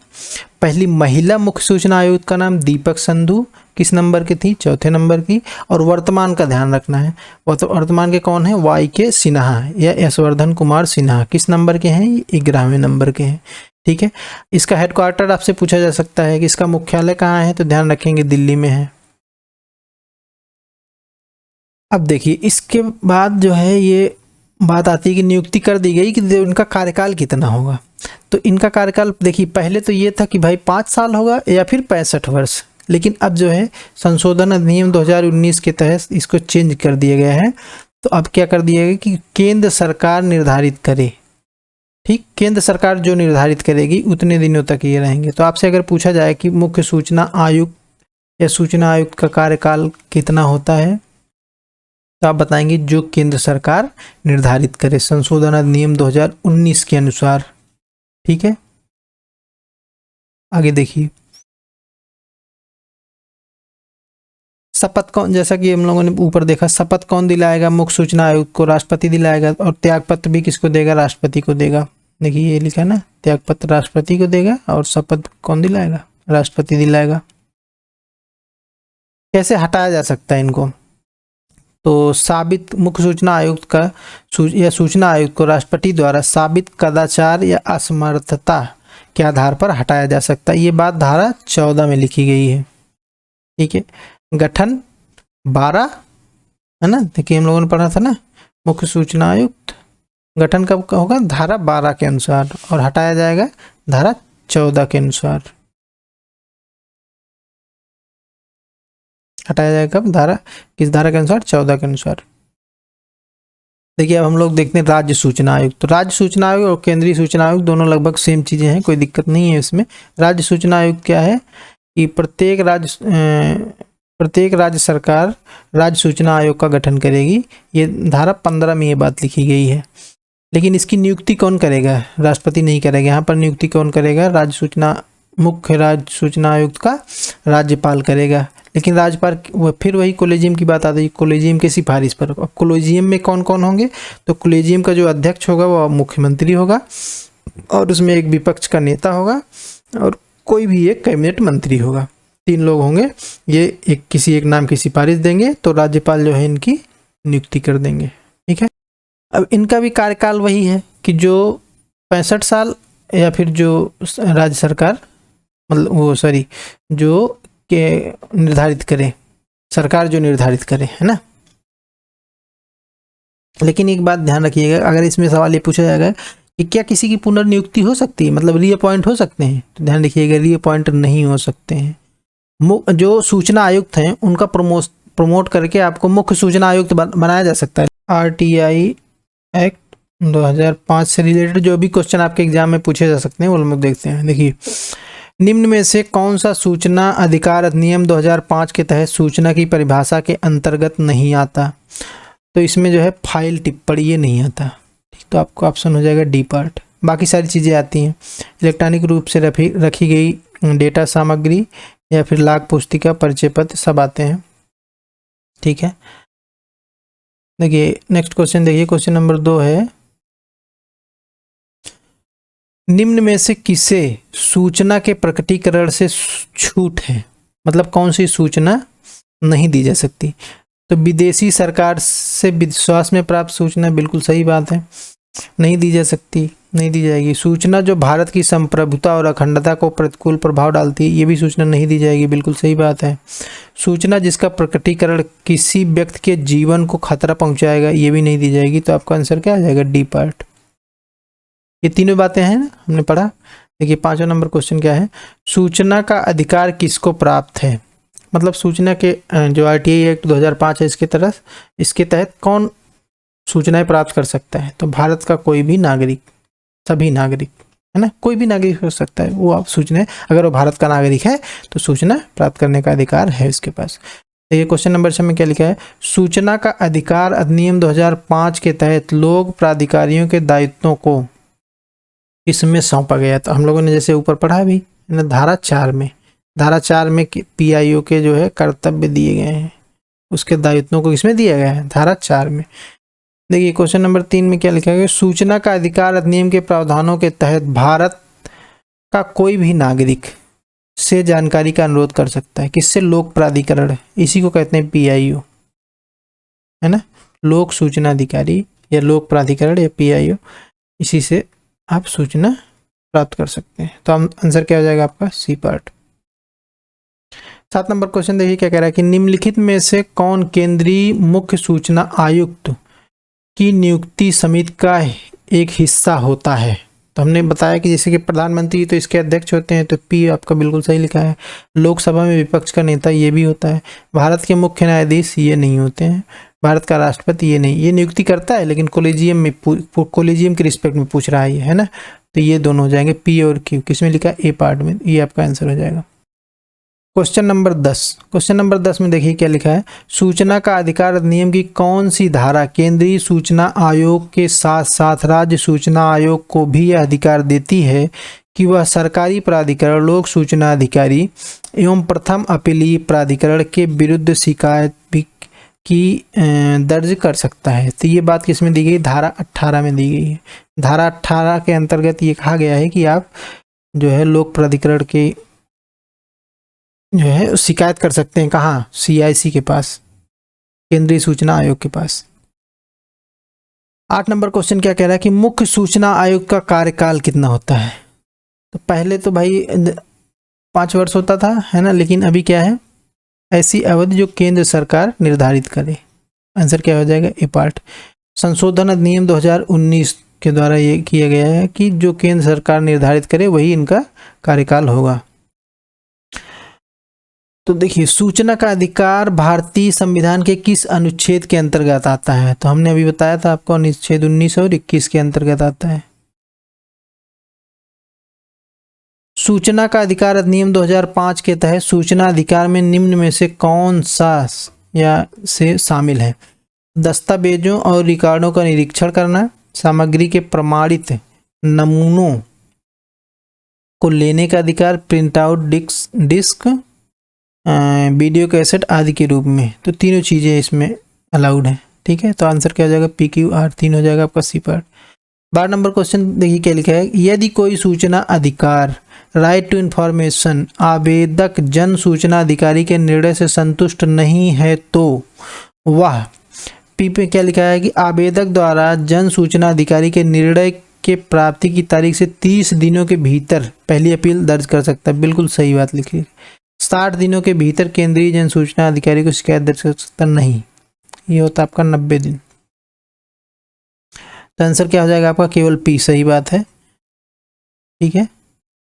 पहली महिला मुख्य सूचना आयुक्त का नाम दीपक संधू, किस नंबर की थी, 4थे नंबर की। और वर्तमान का ध्यान रखना है, वो तो वर्तमान के कौन है, YK सिन्हा या यशवर्धन कुमार सिन्हा, किस नंबर के हैं, 11वें नंबर के हैं, ठीक है। इसका हेडक्वार्टर आपसे पूछा जा सकता है कि इसका मुख्यालय कहाँ है, तो ध्यान रखेंगे दिल्ली में है। अब देखिए इसके बाद जो है ये बात आती है कि नियुक्ति कर दी गई कि उनका कार्यकाल कितना होगा। तो इनका कार्यकाल देखिए, पहले तो ये था कि भाई 5 साल होगा या फिर 65 वर्ष, लेकिन अब जो है संशोधन अधिनियम 2019 के तहत इसको चेंज कर दिया गया है। तो अब क्या कर दिया गया कि केंद्र सरकार निर्धारित करे, ठीक, केंद्र सरकार जो निर्धारित करेगी उतने दिनों तक ये रहेंगे। तो आपसे अगर पूछा जाए कि मुख्य सूचना आयुक्त या सूचना आयुक्त का कार्यकाल कितना होता है, तो आप बताएंगे जो केंद्र सरकार निर्धारित करे, संशोधन अधिनियम 2019 के अनुसार, ठीक है। आगे देखिए, शपथ कौन, जैसा कि हम लोगों ने ऊपर देखा, शपथ कौन दिलाएगा, मुख्य सूचना आयुक्त को राष्ट्रपति दिलाएगा। और त्यागपत्र भी किसको देगा, राष्ट्रपति को देगा। देखिए ये लिखा ना, त्यागपत्र राष्ट्रपति को देगा और शपथ कौन दिलाएगा, राष्ट्रपति दिलाएगा। कैसे हटाया जा सकता है इनको, तो साबित मुख्य सूचना आयुक्त का या सूचना आयुक्त को राष्ट्रपति द्वारा साबित कदाचार या असमर्थता के आधार पर हटाया जा सकता है। ये बात धारा 14 में लिखी गई है, ठीक है। गठन 12 है ना, देखिए हम लोगों ने पढ़ा था ना, मुख्य सूचना आयुक्त गठन कब होगा, धारा 12 के अनुसार, और हटाया जाएगा धारा 14 के अनुसार। हटाया जाएगा कब, धारा किस धारा के अनुसार, 14 के अनुसार। देखिए अब हम लोग देखते हैं राज्य सूचना आयोग। तो राज्य सूचना आयोग और केंद्रीय सूचना आयोग दोनों लगभग सेम चीज़ें हैं, कोई दिक्कत नहीं है इसमें। राज्य सूचना आयोग क्या है कि प्रत्येक राज्य सरकार राज्य सूचना आयोग का गठन करेगी। ये धारा 15 में ये बात लिखी गई है। लेकिन इसकी नियुक्ति कौन करेगा, राष्ट्रपति नहीं करेगा। यहाँ पर नियुक्ति कौन करेगा, मुख्य राज्य सूचना आयुक्त का राज्यपाल करेगा। लेकिन राज्यपाल फिर वही कॉलेजियम की बात आती है, कॉलेजियम के सिफारिश पर। अब कॉलेजियम में कौन कौन होंगे, तो कॉलेजियम का जो अध्यक्ष होगा वो मुख्यमंत्री होगा, और उसमें एक विपक्ष का नेता होगा, और कोई भी एक कैबिनेट मंत्री होगा। 3 लोग होंगे। ये किसी एक नाम की सिफारिश देंगे तो राज्यपाल जो है इनकी नियुक्ति कर देंगे, ठीक है। अब इनका भी कार्यकाल वही है कि जो 65 साल या फिर जो राज्य सरकार मतलब वो सॉरी जो के निर्धारित करे, सरकार जो निर्धारित करे, है ना। लेकिन एक बात ध्यान रखिएगा, अगर इसमें सवाल ये पूछा जाएगा कि क्या किसी की पुनर्नियुक्ति हो सकती है, मतलब रीअपॉइंट हो सकते हैं, तो ध्यान रखिएगा रीअपॉइंट नहीं हो सकते हैं। जो सूचना आयुक्त हैं उनका प्रमोट करके आपको मुख्य सूचना आयुक्त बनाया जा सकता है। RTI एक्ट 2005 से रिलेटेड जो भी क्वेश्चन आपके एग्जाम में पूछे जा सकते हैं वो हम लोग देखते हैं। देखिए, निम्न में से कौन सा सूचना अधिकार अधिनियम 2005 के तहत सूचना की परिभाषा के अंतर्गत नहीं आता, तो इसमें जो है फाइल टिप्पणी ये नहीं आता, ठीक, तो आपको ऑप्शन हो जाएगा डी पार्ट। बाकी सारी चीज़ें आती हैं, इलेक्ट्रॉनिक रूप से रखी गई डेटा सामग्री या फिर लाख पुस्तिका परिचय पत्र सब आते हैं, ठीक है। देखिए नेक्स्ट क्वेश्चन, देखिए क्वेश्चन नंबर 2 है, निम्न में से किसे सूचना के प्रकटीकरण से छूट है, मतलब कौन सी सूचना नहीं दी जा सकती, तो विदेशी सरकार से विश्वास में प्राप्त सूचना, बिल्कुल सही बात है, नहीं दी जा सकती, नहीं दी जाएगी। सूचना जो भारत की संप्रभुता और अखंडता को प्रतिकूल प्रभाव डालती है, ये भी सूचना नहीं दी जाएगी, बिल्कुल सही बात है। सूचना जिसका प्रकटीकरण किसी व्यक्ति के जीवन को खतरा पहुंचाएगा, ये भी नहीं दी जाएगी, तो आपका आंसर क्या आ जाएगा, डी पार्ट। ये तीनों बातें हैं हमने पढ़ा। देखिए 5वां नंबर क्वेश्चन क्या है, सूचना का अधिकार किसको प्राप्त है, मतलब सूचना के जो RTI एक्ट 2005 है इसके तहत कौन सूचनाएं प्राप्त कर सकता है, तो भारत का कोई भी नागरिक, सभी नागरिक, है ना, कोई भी नागरिक हो सकता है वो आप सूचना, अगर वो भारत का नागरिक है तो सूचना प्राप्त करने का अधिकार है उसके पास। ये क्वेश्चन नंबर 6 में क्या लिखा है, सूचना का अधिकार अधिनियम 2005 के तहत लोक प्राधिकारियों के दायित्वों को इसमें सौंपा गया। तो हम लोगों ने जैसे ऊपर पढ़ा भी ना, धारा 4 में PIO के जो है कर्तव्य दिए गए हैं, उसके दायित्वों को इसमें दिया गया है धारा 4 में। देखिए क्वेश्चन नंबर 3 में क्या लिखा है, सूचना का अधिकार अधिनियम के प्रावधानों के तहत भारत का कोई भी नागरिक से जानकारी का अनुरोध कर सकता है, किससे, लोक प्राधिकरण, इसी को कहते हैं PIO, है ना, लोक सूचना अधिकारी या लोक प्राधिकरण या PIO, इसी से आप सूचना प्राप्त कर सकते हैं। तो आंसर क्या हो जाएगा आपका, सी पार्ट। 7 नंबर क्वेश्चन देखिए क्या कह रहा है कि निम्नलिखित में से कौन केंद्रीय मुख्य सूचना आयुक्त की नियुक्ति समिति का एक हिस्सा होता है, तो हमने बताया कि जैसे कि प्रधानमंत्री तो इसके अध्यक्ष होते हैं, तो P आपका बिल्कुल सही लिखा है। लोकसभा में विपक्ष का नेता ये भी होता है। भारत के मुख्य न्यायाधीश ये नहीं होते हैं। भारत का राष्ट्रपति ये नहीं, ये नियुक्ति करता है लेकिन कोलिजियम के रिस्पेक्ट में पूछ रहा है ये, है ना, तो ये दोनों हो जाएंगे P और Q। किसमें लिखा है, A पार्ट में, ये आपका आंसर हो जाएगा। क्वेश्चन नंबर 10 में देखिए क्या लिखा है, सूचना का अधिकार अधिनियम की कौन सी धारा केंद्रीय सूचना आयोग के साथ साथ राज्य सूचना आयोग को भी यह अधिकार देती है कि वह सरकारी प्राधिकरण, लोक सूचना अधिकारी एवं प्रथम अपीलीय प्राधिकरण के विरुद्ध शिकायत भी की दर्ज कर सकता है। तो ये बात किसमें दी गई, धारा 18 में दी गई है। धारा 18 के अंतर्गत ये कहा गया है कि आप जो है लोक प्राधिकरण के जो है शिकायत कर सकते हैं, कहाँ, CIC के पास, केंद्रीय सूचना आयोग के पास। 8 नंबर क्वेश्चन क्या कह रहा है कि मुख्य सूचना आयोग का कार्यकाल कितना होता है। तो पहले तो भाई 5 वर्ष होता था, है ना, लेकिन अभी क्या है, ऐसी अवधि जो केंद्र सरकार निर्धारित करे। आंसर क्या हो जाएगा, ए पार्ट। संशोधन अधिनियम 2019 के द्वारा ये किया गया है कि जो केंद्र सरकार निर्धारित करे वही इनका कार्यकाल होगा। तो देखिए सूचना का अधिकार भारतीय संविधान के किस अनुच्छेद के अंतर्गत आता है, तो हमने अभी बताया था आपको, अनुच्छेद 19 और 21 के अंतर्गत आता है। सूचना का अधिकार अधिनियम 2005 के तहत सूचना अधिकार में निम्न में से कौन सा या से शामिल है, दस्तावेजों और रिकॉर्डों का निरीक्षण करना, सामग्री के प्रमाणित नमूनों को लेने का अधिकार, print out disk video cassette आदि के रूप में। तो तीनों चीज़ें इसमें अलाउड है, ठीक है। तो आंसर क्या हो जाएगा, PQR 3 हो जाएगा आपका, सी पार्ट। 12 नंबर क्वेश्चन देखिए क्या लिखा है, यदि कोई सूचना अधिकार, राइट टू इन्फॉर्मेशन, आवेदक जन सूचना अधिकारी के निर्णय से संतुष्ट नहीं है तो वह पी पे क्या लिखा है कि आवेदक द्वारा जन सूचना अधिकारी के निर्णय के प्राप्ति की तारीख से 30 दिनों के भीतर पहली अपील दर्ज कर सकता है। बिल्कुल सही बात लिखी है। 60 दिनों के भीतर केंद्रीय जन सूचना अधिकारी को शिकायत दर्ज कर सकता नहीं, ये होता है आपका 90 दिन। तो आंसर क्या हो जाएगा आपका? केवल पी। सही बात है, ठीक है,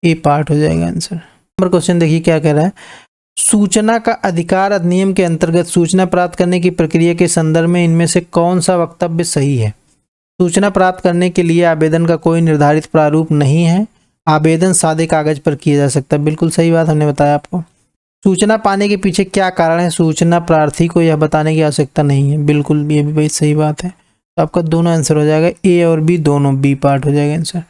ए पार्ट हो जाएगा आंसर। नंबर क्वेश्चन देखिए क्या कह रहा है। सूचना का अधिकार अधिनियम के अंतर्गत सूचना प्राप्त करने की प्रक्रिया के संदर्भ में इनमें से कौन सा वक्तव्य सही है? सूचना प्राप्त करने के लिए आवेदन का कोई निर्धारित प्रारूप नहीं है। आवेदन सादे कागज पर किया जा सकता है। बिल्कुल सही बात हमने बताया आपको। सूचना पाने के पीछे क्या कारण है? सूचना प्रार्थी को यह बताने की आवश्यकता नहीं है। बिल्कुल, ये भी भाई सही बात है। तो आपका दोनों आंसर हो जाएगा, ए और बी दोनों, बी पार्ट हो जाएगा आंसर।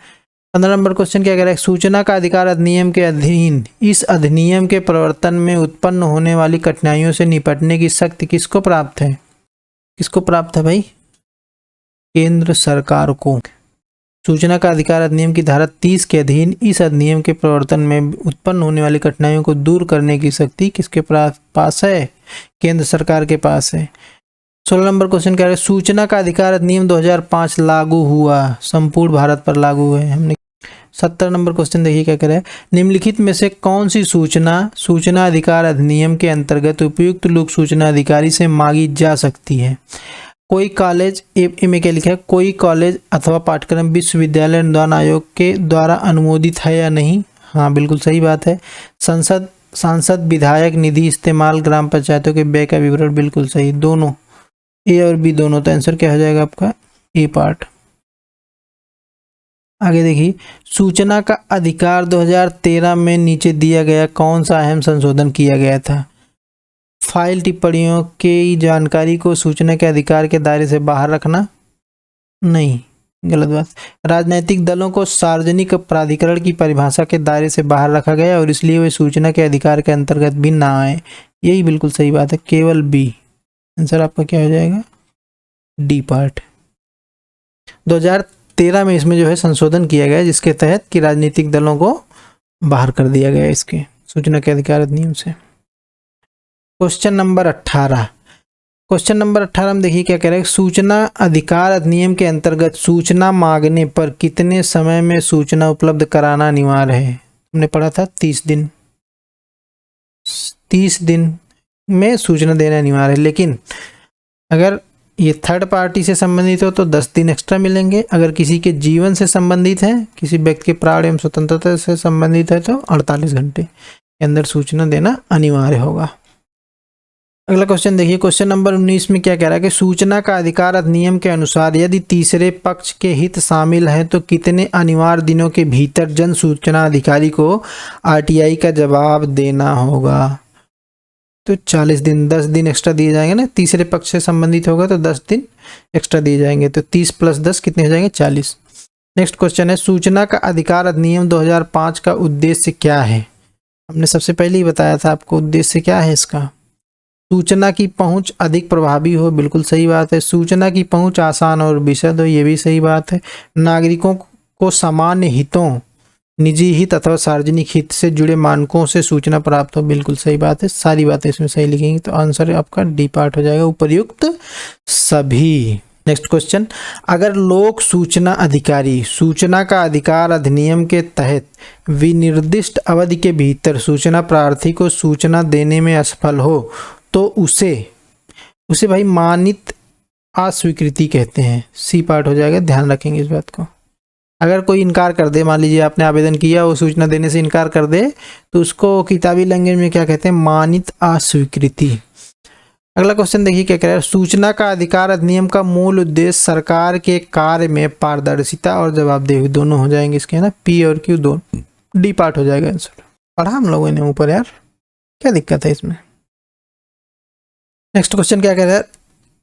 15 नंबर क्वेश्चन क्या कह रहा है? सूचना का अधिकार अधिनियम के अधीन इस अधिनियम के प्रवर्तन में उत्पन्न होने वाली कठिनाइयों से निपटने की शक्ति किसको प्राप्त है? किसको प्राप्त है भाई? केंद्र सरकार को। सूचना का अधिकार अधिनियम की धारा 30 के अधीन इस अधिनियम के प्रवर्तन में उत्पन्न होने वाली कठिनाइयों को दूर करने की शक्ति किसके पास है? केंद्र सरकार के पास है। 16 नंबर क्वेश्चन क्या है? सूचना का अधिकार अधिनियम 2005 लागू हुआ, संपूर्ण भारत पर लागू है हमने। 17 नंबर क्वेश्चन देखिए क्या कह रहा है। निम्नलिखित में से कौन सी सूचना अधिकार अधिनियम के अंतर्गत उपयुक्त लोक सूचना अधिकारी से मांगी जा सकती है? कोई कॉलेज, में क्या लिखा है? कोई कॉलेज अथवा पाठ्यक्रम विश्वविद्यालय अनुदान आयोग के द्वारा अनुमोदित है या नहीं? हाँ, बिल्कुल सही बात है। सांसद विधायक निधि इस्तेमाल ग्राम पंचायतों के व्यय का विवरण। बिल्कुल सही, दोनों, ए और बी दोनों। तो आंसर क्या हो जाएगा आपका? ए पार्ट। आगे देखिए, सूचना का अधिकार 2013 में नीचे दिया गया कौन सा अहम संशोधन किया गया था? फाइल टिप्पणियों की जानकारी को सूचना के अधिकार के दायरे से बाहर रखना? नहीं, गलत बात। राजनीतिक दलों को सार्वजनिक प्राधिकरण की परिभाषा के दायरे से बाहर रखा गया और इसलिए वे सूचना के अधिकार के अंतर्गत भी ना आए। यही बिल्कुल सही बात है, केवल बी। आंसर आपका क्या हो जाएगा? D part. 2013 में इसमें जो है संशोधन किया गया जिसके तहत कि राजनीतिक दलों को बाहर कर दिया गया इसके सूचना के अधिकार अधिनियम से। Question number 18। क्वेश्चन नंबर 18 में देखिए क्या कह रहा है। सूचना अधिकार अधिनियम के अंतर्गत सूचना मांगने पर कितने समय में सूचना उपलब्ध कराना अनिवार्य है? हमने पढ़ा था 30 दिन। 30 दिन में सूचना देना अनिवार्य है, लेकिन अगर ये थर्ड पार्टी से संबंधित हो तो 10 दिन एक्स्ट्रा मिलेंगे। अगर किसी के जीवन से संबंधित है, किसी व्यक्ति के प्राण एवं स्वतंत्रता से संबंधित है तो 48 घंटे के अंदर सूचना देना अनिवार्य होगा। अगला क्वेश्चन देखिए, क्वेश्चन नंबर 19 में क्या कह रहा है कि सूचना का अधिकार अधिनियम के अनुसार यदि तीसरे पक्ष के हित शामिल हैं तो कितने अनिवार्य दिनों के भीतर जन सूचना अधिकारी को आरटीआई का जवाब देना होगा? तो 40 दिन, 10 दिन एक्स्ट्रा दिए जाएंगे ना। तीसरे पक्ष से संबंधित होगा तो 10 दिन एक्स्ट्रा दिए जाएंगे। तो 30 + 10 कितने हो जाएंगे? 40। नेक्स्ट क्वेश्चन है, सूचना का अधिकार अधिनियम 2005 का उद्देश्य क्या है? हमने सबसे पहले ही बताया था आपको उद्देश्य क्या है इसका। सूचना की पहुंच अधिक प्रभावी हो। बिल्कुल सही बात है। सूचना की पहुंच आसान और विशद हो। ये भी सही बात है। नागरिकों को सामान्य हितों, निजी हित अथवा सार्वजनिक हित से जुड़े मानकों से सूचना प्राप्त हो। बिल्कुल सही बात है। सारी बातें इसमें सही लिखेंगे तो आंसर आपका डी पार्ट हो जाएगा, उपर्युक्त सभी। नेक्स्ट क्वेश्चन, अगर लोक सूचना अधिकारी सूचना का अधिकार अधिनियम के तहत विनिर्दिष्ट अवधि के भीतर सूचना प्रार्थी को सूचना देने में असफल हो तो उसे भाई मानित अस्वीकृति कहते हैं। सी पार्ट हो जाएगा, ध्यान रखेंगे इस बात को। अगर कोई इनकार कर दे, मान लीजिए आपने आवेदन किया, वो सूचना देने से इनकार कर दे तो उसको किताबी लैंग्वेज में क्या कहते हैं? मानित अस्वीकृति। अगला क्वेश्चन देखिए क्या कह रहा है। सूचना का अधिकार अधिनियम का मूल उद्देश्य सरकार के कार्य में पारदर्शिता और जवाबदेही दोनों हो जाएंगे इसके, है ना। पी और क्यू दोनों, डी पार्ट हो जाएगा आंसर। पढ़ा हम लोगों ने ऊपर यार, क्या दिक्कत है इसमें। नेक्स्ट क्वेश्चन क्या कह रहा है,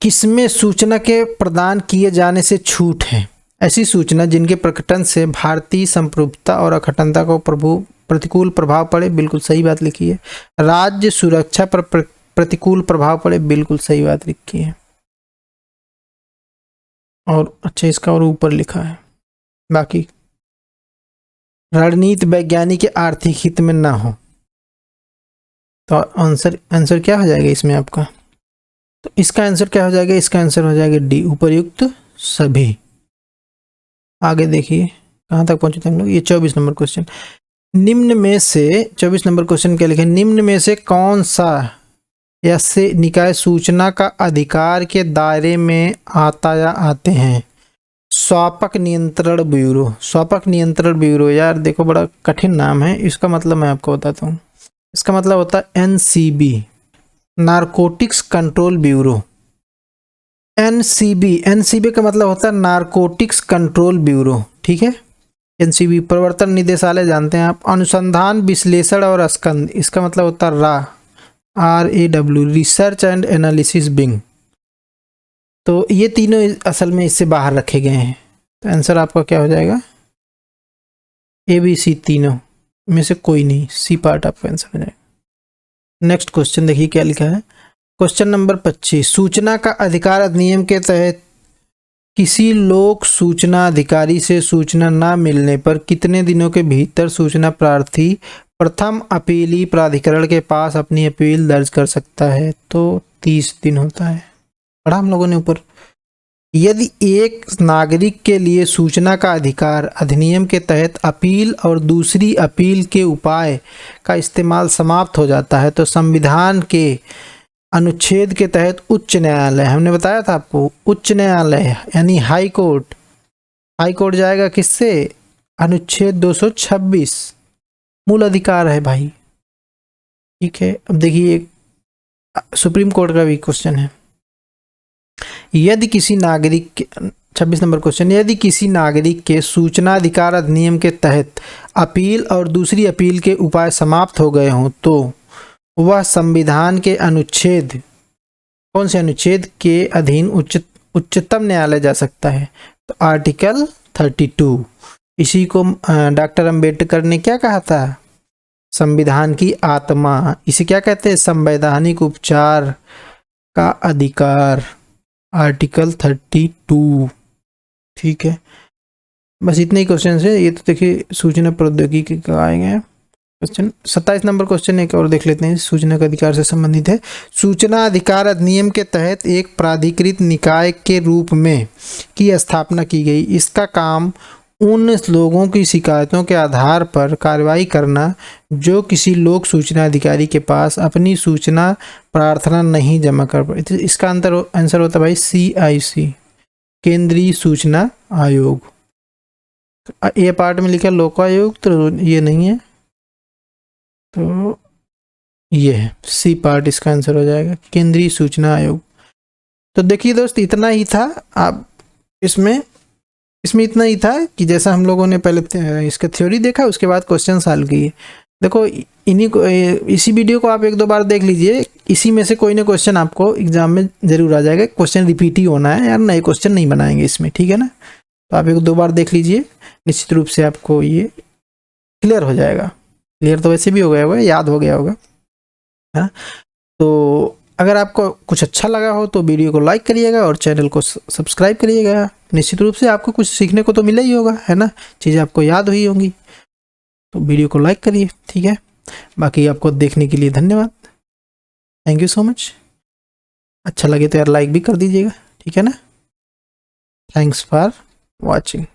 किसमें सूचना के प्रदान किए जाने से छूट है? ऐसी सूचना जिनके प्रकटन से भारतीय संप्रभुता और अखंडता को प्रतिकूल प्रभाव पड़े। बिल्कुल सही बात लिखी है। राज्य सुरक्षा पर प्रतिकूल प्रभाव पड़े। बिल्कुल सही बात लिखी है। और अच्छा, इसका और ऊपर लिखा है बाकी रणनीति वैज्ञानिक के आर्थिक हित में ना हो। तो आंसर क्या हो जाएगा इसमें आपका? तो इसका आंसर क्या हो जाएगा, इसका आंसर हो जाएगा डी, उपर्युक्त सभी। आगे देखिए कहाँ तक पहुंचे थे हम लोग, ये 24 नंबर क्वेश्चन। निम्न में से 24 नंबर क्वेश्चन क्या लिखे, निम्न में से कौन सा या से निकाय सूचना का अधिकार के दायरे में आता या आते हैं। स्वापक नियंत्रण ब्यूरो, स्वापक नियंत्रण ब्यूरो, यार देखो बड़ा कठिन नाम है, इसका मतलब मैं आपको बताता हूँ। इसका मतलब होता है NCB, narcotics control bureau. NCB, NCB का मतलब होता है नारकोटिक्स कंट्रोल ब्यूरो, ठीक है। एनसीबी प्रवर्तन निदेशालय जानते हैं आप। अनुसंधान विश्लेषण और स्कंद, इसका मतलब होता है रा, RAW, research and analysis wing. तो ये तीनों असल में इससे बाहर रखे गए हैं। तो आंसर आपका क्या हो जाएगा, ABC, तीनों में से कोई नहीं, सी पार्ट आपका आंसर हो जाएगा। नेक्स्ट क्वेश्चन देखिए क्या लिखा है, क्वेश्चन नंबर 25। सूचना का अधिकार अधिनियम के तहत किसी लोक सूचना अधिकारी से सूचना न मिलने पर कितने दिनों के भीतर सूचना प्रार्थी प्रथम अपीली प्राधिकरण के पास अपनी अपील दर्ज कर सकता है। तो 30 दिन होता है, पढ़ा हम लोगों ने ऊपर। यदि एक नागरिक के लिए सूचना का अधिकार अधिनियम के तहत अपील और दूसरी अपील के उपाय का इस्तेमाल समाप्त हो जाता है तो संविधान के अनुच्छेद के तहत उच्च न्यायालय, हमने बताया था आपको, उच्च न्यायालय यानी हाई कोर्ट, हाई कोर्ट जाएगा किससे, अनुच्छेद 226, मूल अधिकार है भाई, ठीक है। अब देखिए सुप्रीम कोर्ट का भी क्वेश्चन है। यदि किसी नागरिक के 26 नंबर क्वेश्चन, यदि किसी नागरिक के सूचना अधिकार अधिनियम के तहत अपील और दूसरी अपील के उपाय समाप्त हो गए हों तो वह संविधान के अनुच्छेद, कौन से अनुच्छेद के अधीन उच्चतम न्यायालय जा सकता है। तो आर्टिकल 32, इसी को डॉक्टर अंबेडकर ने क्या कहा था, संविधान की आत्मा, इसे क्या कहते हैं, संवैधानिक उपचार का अधिकार, आर्टिकल 32, ठीक है। बस इतने ही क्वेश्चन है ये। तो देखिए सूचना प्रौद्योगिकी का आए गए क्वेश्चन। 27 नंबर क्वेश्चन एक और देख लेते हैं, सूचना का अधिकार से संबंधित है। सूचना अधिकार अधिनियम के तहत एक प्राधिकृत निकाय के रूप में की स्थापना की गई। इसका काम उन लोगों की शिकायतों के आधार पर कार्रवाई करना जो किसी लोक सूचना अधिकारी के पास अपनी सूचना प्रार्थना नहीं जमा कर पाए। इसका आंसर होता है भाई CIC, केंद्रीय सूचना आयोग। ये पार्ट में लिखा लोकायुक्त, तो ये नहीं है, तो ये है सी पार्ट, इसका आंसर हो जाएगा केंद्रीय सूचना आयोग। तो देखिए दोस्त इतना ही था। आप इसमें इतना ही था कि जैसा हम लोगों ने पहले इसका थ्योरी देखा, उसके बाद क्वेश्चन सॉल्व किए। देखो इन्हीं को, इसी वीडियो को आप 1-2 बार देख लीजिए, इसी में से कोई ना क्वेश्चन आपको एग्जाम में जरूर आ जाएगा। क्वेश्चन रिपीट ही होना है यार, नए क्वेश्चन नहीं बनाएंगे इसमें, ठीक है ना। तो आप 1-2 बार देख लीजिए, निश्चित रूप से आपको ये क्लियर हो जाएगा। क्लियर तो वैसे भी हो गया होगा, याद हो गया होगा, है ना। तो अगर आपको कुछ अच्छा लगा हो तो वीडियो को लाइक करिएगा और चैनल को सब्सक्राइब करिएगा। निश्चित रूप से आपको कुछ सीखने को तो मिला ही होगा, है ना, चीज़ें आपको याद हुई होंगी। तो वीडियो को लाइक करिए, ठीक है। बाकी आपको देखने के लिए धन्यवाद, थैंक यू सो मच। अच्छा लगे तो यार लाइक भी कर दीजिएगा, ठीक है ना। Thanks for watching.